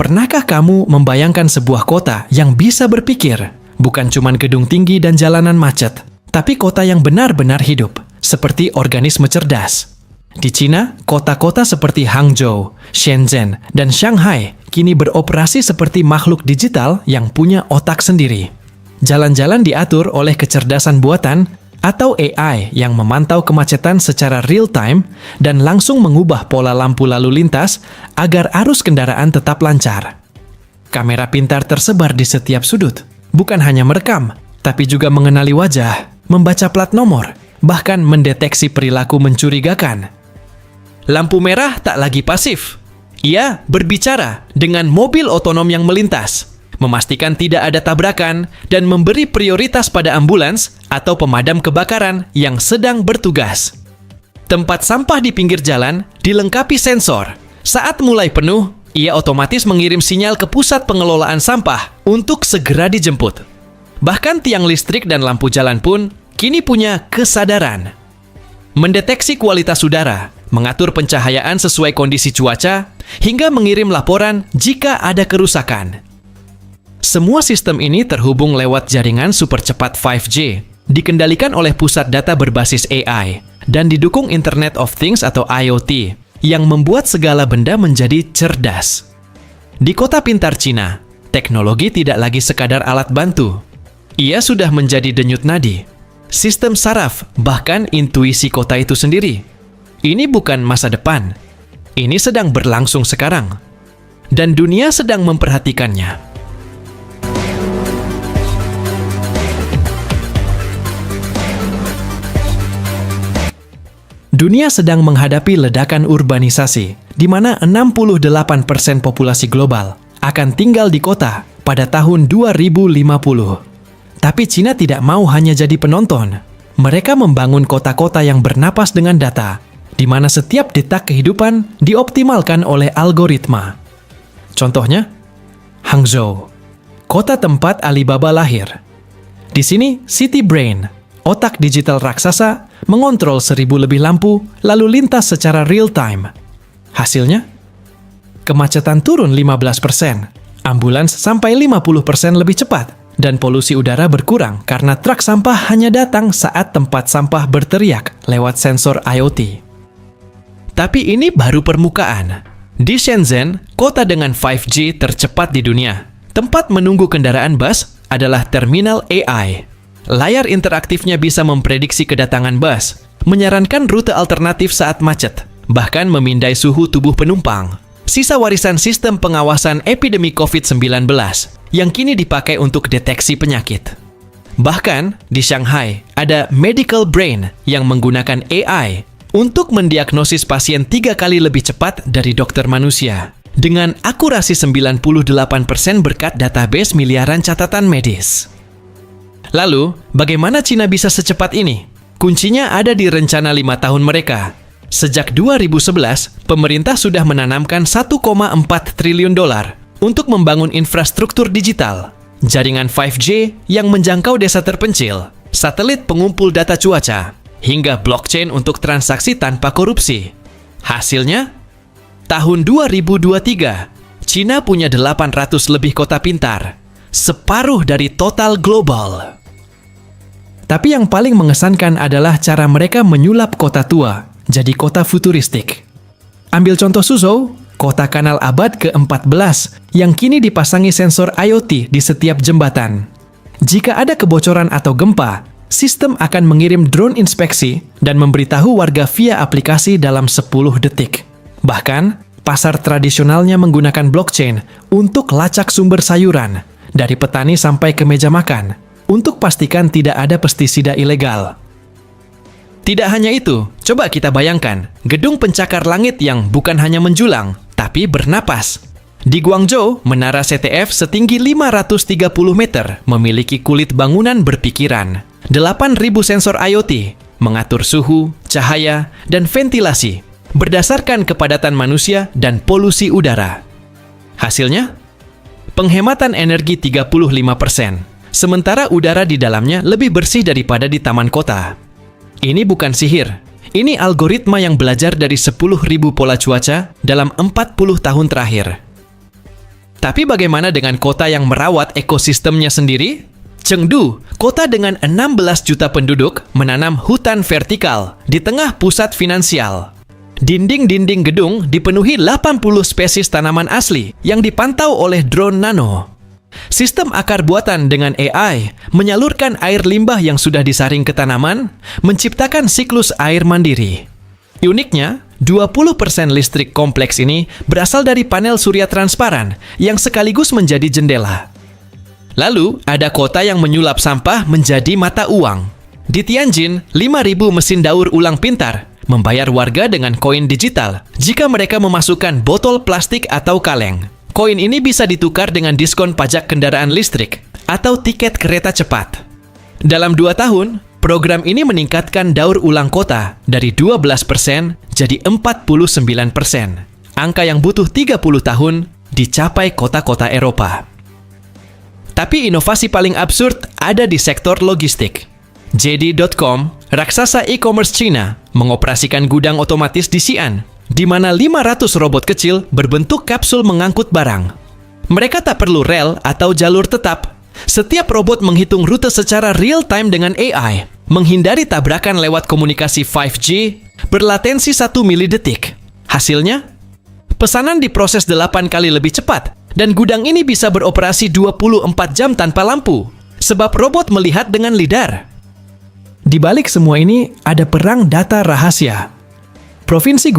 Pernahkah kamu membayangkan sebuah kota yang bisa berpikir? Bukan cuma gedung tinggi dan jalanan macet, tapi kota yang benar-benar hidup, seperti organisme cerdas. Di Cina, kota-kota seperti Hangzhou, Shenzhen, dan Shanghai kini beroperasi seperti makhluk digital yang punya otak sendiri. Jalan-jalan diatur oleh kecerdasan buatan atau AI yang memantau kemacetan secara real-time dan langsung mengubah pola lampu lalu lintas agar arus kendaraan tetap lancar. Kamera pintar tersebar di setiap sudut, bukan hanya merekam, tapi juga mengenali wajah, membaca plat nomor, bahkan mendeteksi perilaku mencurigakan. Lampu merah tak lagi pasif. Ia berbicara dengan mobil otonom yang melintas, memastikan tidak ada tabrakan, dan memberi prioritas pada ambulans atau pemadam kebakaran yang sedang bertugas. Tempat sampah di pinggir jalan dilengkapi sensor. Saat mulai penuh, ia otomatis mengirim sinyal ke pusat pengelolaan sampah untuk segera dijemput. Bahkan tiang listrik dan lampu jalan pun kini punya kesadaran. Mendeteksi kualitas udara, mengatur pencahayaan sesuai kondisi cuaca, hingga mengirim laporan jika ada kerusakan. Semua sistem ini terhubung lewat jaringan super cepat 5G, dikendalikan oleh pusat data berbasis AI, dan didukung Internet of Things atau IoT, yang membuat segala benda menjadi cerdas. Di kota pintar Cina, teknologi tidak lagi sekadar alat bantu. Ia sudah menjadi denyut nadi, sistem saraf, bahkan intuisi kota itu sendiri. Ini bukan masa depan. Ini sedang berlangsung sekarang. Dan dunia sedang memperhatikannya. Dunia sedang menghadapi ledakan urbanisasi, di mana 68% populasi global akan tinggal di kota pada tahun 2050. Tapi Cina tidak mau hanya jadi penonton. Mereka membangun kota-kota yang bernapas dengan data, di mana setiap detak kehidupan dioptimalkan oleh algoritma. Contohnya, Hangzhou, kota tempat Alibaba lahir. Di sini, City Brain, otak digital raksasa, mengontrol 1000 lebih lampu lalu lintas secara real-time. Hasilnya, kemacetan turun 15%, ambulans sampai 50% lebih cepat, dan polusi udara berkurang karena truk sampah hanya datang saat tempat sampah berteriak lewat sensor IoT. Tapi ini baru permukaan. Di Shenzhen, kota dengan 5G tercepat di dunia, tempat menunggu kendaraan bus adalah terminal AI. Layar interaktifnya bisa memprediksi kedatangan bus, menyarankan rute alternatif saat macet, bahkan memindai suhu tubuh penumpang. Sisa warisan sistem pengawasan epidemi COVID-19 yang kini dipakai untuk deteksi penyakit. Bahkan, di Shanghai, ada Medical Brain yang menggunakan AI untuk mendiagnosis pasien 3 kali lebih cepat dari dokter manusia, dengan akurasi 98% berkat database miliaran catatan medis. Lalu, bagaimana Cina bisa secepat ini? Kuncinya ada di rencana 5 tahun mereka. Sejak 2011, pemerintah sudah menanamkan 1,4 triliun dolar untuk membangun infrastruktur digital, jaringan 5G yang menjangkau desa terpencil, satelit pengumpul data cuaca, hingga blockchain untuk transaksi tanpa korupsi. Hasilnya, tahun 2023, Cina punya 800 lebih kota pintar, separuh dari total global. Tapi yang paling mengesankan adalah cara mereka menyulap kota tua jadi kota futuristik. Ambil contoh Suzhou, kota kanal abad ke-14 yang kini dipasangi sensor IoT di setiap jembatan. Jika ada kebocoran atau gempa, sistem akan mengirim drone inspeksi dan memberitahu warga via aplikasi dalam 10 detik. Bahkan, pasar tradisionalnya menggunakan blockchain untuk lacak sumber sayuran, dari petani sampai ke meja makan, untuk pastikan tidak ada pestisida ilegal. Tidak hanya itu, coba kita bayangkan gedung pencakar langit yang bukan hanya menjulang, tapi bernapas. Di Guangzhou, menara CTF setinggi 530 meter memiliki kulit bangunan berpikiran. 8.000 sensor IoT mengatur suhu, cahaya, dan ventilasi berdasarkan kepadatan manusia dan polusi udara. Hasilnya, penghematan energi 35%, sementara udara di dalamnya lebih bersih daripada di taman kota. Ini bukan sihir. Ini algoritma yang belajar dari 10.000 pola cuaca dalam 40 tahun terakhir. Tapi bagaimana dengan kota yang merawat ekosistemnya sendiri? Chengdu, kota dengan 16 juta penduduk, menanam hutan vertikal di tengah pusat finansial. Dinding-dinding gedung dipenuhi 80 spesies tanaman asli yang dipantau oleh drone nano. Sistem akar buatan dengan AI menyalurkan air limbah yang sudah disaring ke tanaman, menciptakan siklus air mandiri. Uniknya, 20% listrik kompleks ini berasal dari panel surya transparan yang sekaligus menjadi jendela. Lalu, ada kota yang menyulap sampah menjadi mata uang. Di Tianjin, 5.000 mesin daur ulang pintar membayar warga dengan koin digital jika mereka memasukkan botol plastik atau kaleng. Koin ini bisa ditukar dengan diskon pajak kendaraan listrik atau tiket kereta cepat. Dalam 2 tahun, program ini meningkatkan daur ulang kota dari 12% jadi 49%. Angka yang butuh 30 tahun dicapai kota-kota Eropa. Tapi inovasi paling absurd ada di sektor logistik. JD.com, raksasa e-commerce Cina, mengoperasikan gudang otomatis di Xi'an, di mana 500 robot kecil berbentuk kapsul mengangkut barang. Mereka tak perlu rel atau jalur tetap. Setiap robot menghitung rute secara real-time dengan AI, menghindari tabrakan lewat komunikasi 5G, berlatensi 1 milidetik. Hasilnya, pesanan diproses 8 kali lebih cepat, dan gudang ini bisa beroperasi 24 jam tanpa lampu, sebab robot melihat dengan lidar. Di balik semua ini, ada perang data rahasia. Provinsi